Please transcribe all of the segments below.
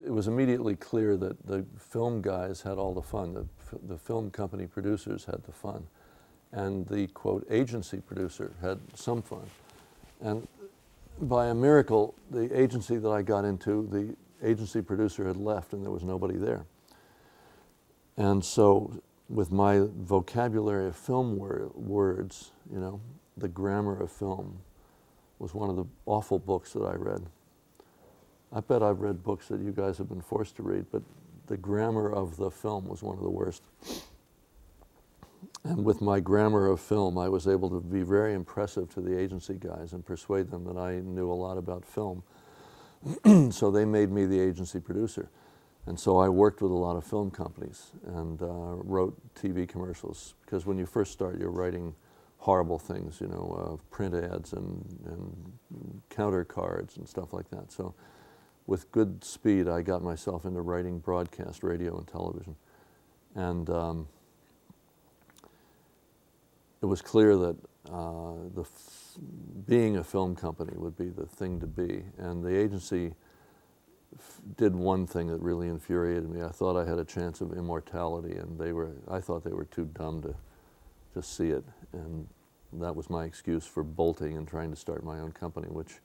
It was immediately clear that the film guys had all the fun, the film company producers had the fun, and the, quote, agency producer had some fun. And by a miracle, the agency that I got into, the agency producer had left and there was nobody there. And so with my vocabulary of film words, you know, the grammar of film was one of the awful books that I read. I bet I've read books that you guys have been forced to read, but the grammar of the film was one of the worst. And with my grammar of film, I was able to be very impressive to the agency guys and persuade them that I knew a lot about film. So they made me the agency producer. And so I worked with a lot of film companies and wrote TV commercials, because when you first start, you're writing horrible things, you know, print ads and counter cards and stuff like that. So with good speed, I got myself into writing broadcast radio and television. And it was clear that being a film company would be the thing to be. And the agency did one thing that really infuriated me. I thought I had a chance of immortality, and I thought they were too dumb to see it. And that was my excuse for bolting and trying to start my own company, which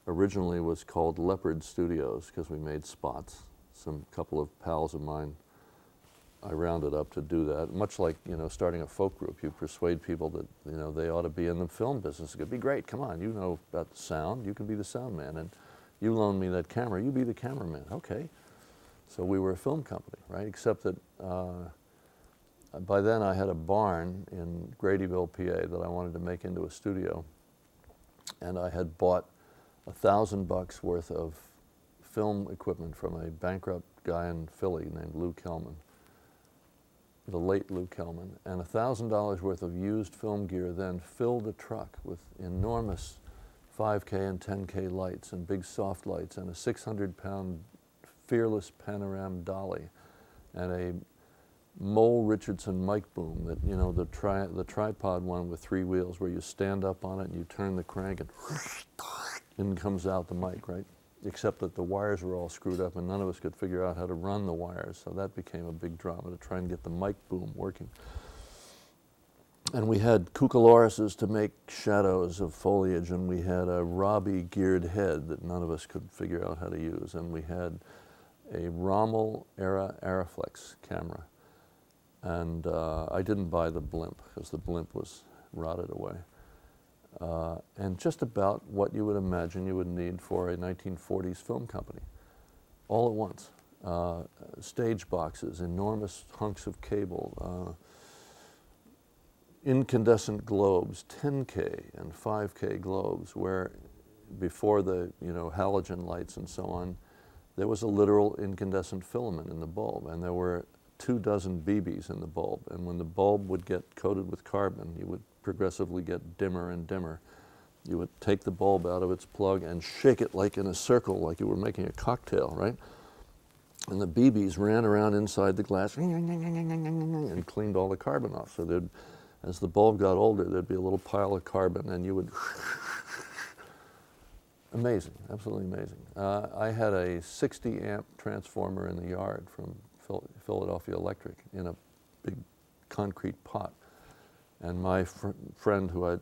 originally was called Leopard Studios, because we made spots. Some couple of pals of mine, I rounded up to do that. Much like, you know, starting a folk group, you persuade people that, you know, they ought to be in the film business. It could be great. Come on, you know about the sound. You can be the sound man, and you loan me that camera. You be the cameraman. Okay. So we were a film company, right? Except that by then I had a barn in Gradyville, PA, that I wanted to make into a studio, and I had bought $1,000 worth of film equipment from a bankrupt guy in Philly named Lou Kellman, the late Lou Kellman, and $1,000 worth of used film gear then filled a truck with enormous 5K and 10K lights and big soft lights and a 600-pound Fearless Panorama dolly and a Mole Richardson mic boom that, you know, the tripod one with 3 wheels where you stand up on it and you turn the crank and in comes out the mic, right? Except that the wires were all screwed up and none of us could figure out how to run the wires. So that became a big drama to try and get the mic boom working. And we had cucalorises to make shadows of foliage, and we had a Robbie geared head that none of us could figure out how to use. And we had a Rommel era Arriflex camera. And I didn't buy the blimp because the blimp was rotted away. And just about what you would imagine you would need for a 1940s film company, all at once. Stage boxes, enormous hunks of cable, incandescent globes, 10K and 5K globes, where before the, you know, halogen lights and so on, there was a literal incandescent filament in the bulb, and there were 24 BBs in the bulb. And when the bulb would get coated with carbon, you would progressively get dimmer and dimmer. You would take the bulb out of its plug and shake it like in a circle, like you were making a cocktail, right? And the BBs ran around inside the glass and cleaned all the carbon off. So as the bulb got older, there'd be a little pile of carbon, and you would amazing, absolutely amazing. I had a 60 amp transformer in the yard from Philadelphia Electric in a big concrete pot. And my friend, who I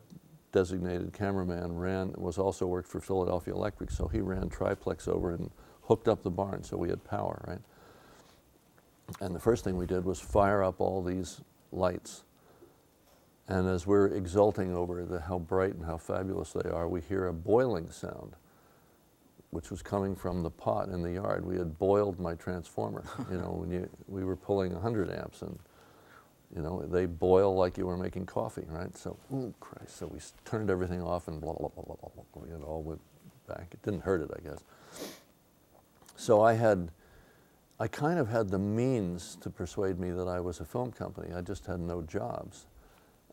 designated cameraman, also worked for Philadelphia Electric, so he ran triplex over and hooked up the barn so we had power, right? And the first thing we did was fire up all these lights. And as we're exulting over how bright and how fabulous they are, we hear a boiling sound, which was coming from the pot in the yard. We had boiled my transformer. You know, we were pulling 100 amps, and you know, they boil like you were making coffee, right? So, oh Christ! So we turned everything off and blah blah blah blah blah blah. It all went back. It didn't hurt it, I guess. So I kind of had the means to persuade me that I was a film company. I just had no jobs.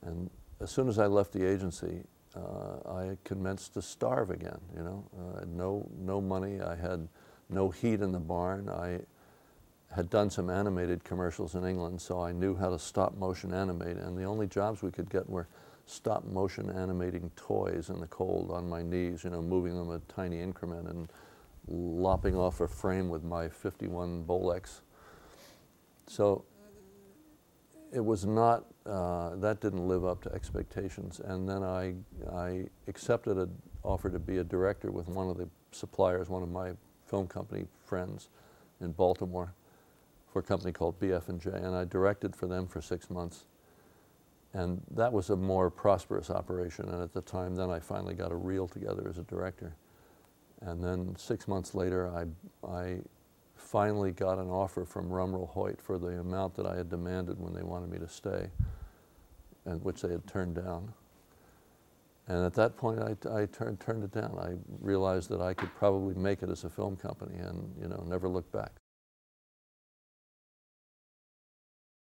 And as soon as I left the agency, I commenced to starve again, you know. I had no money, I had no heat in the barn. I had done some animated commercials in England, so I knew how to stop motion animate, and the only jobs we could get were stop motion animating toys in the cold on my knees, you know, moving them a tiny increment and lopping off a frame with my 51 Bolex. So it was not, that didn't live up to expectations. And then I accepted an offer to be a director with one of the suppliers, one of my film company friends in Baltimore, for a company called BF&J, and I directed for them for 6 months. And that was a more prosperous operation, and at the time then I finally got a reel together as a director. And then 6 months later I finally got an offer from Rumrell Hoyt for the amount that I had demanded when they wanted me to stay, and which they had turned down. And at that point I turned it down. I realized that I could probably make it as a film company and, you know, never look back.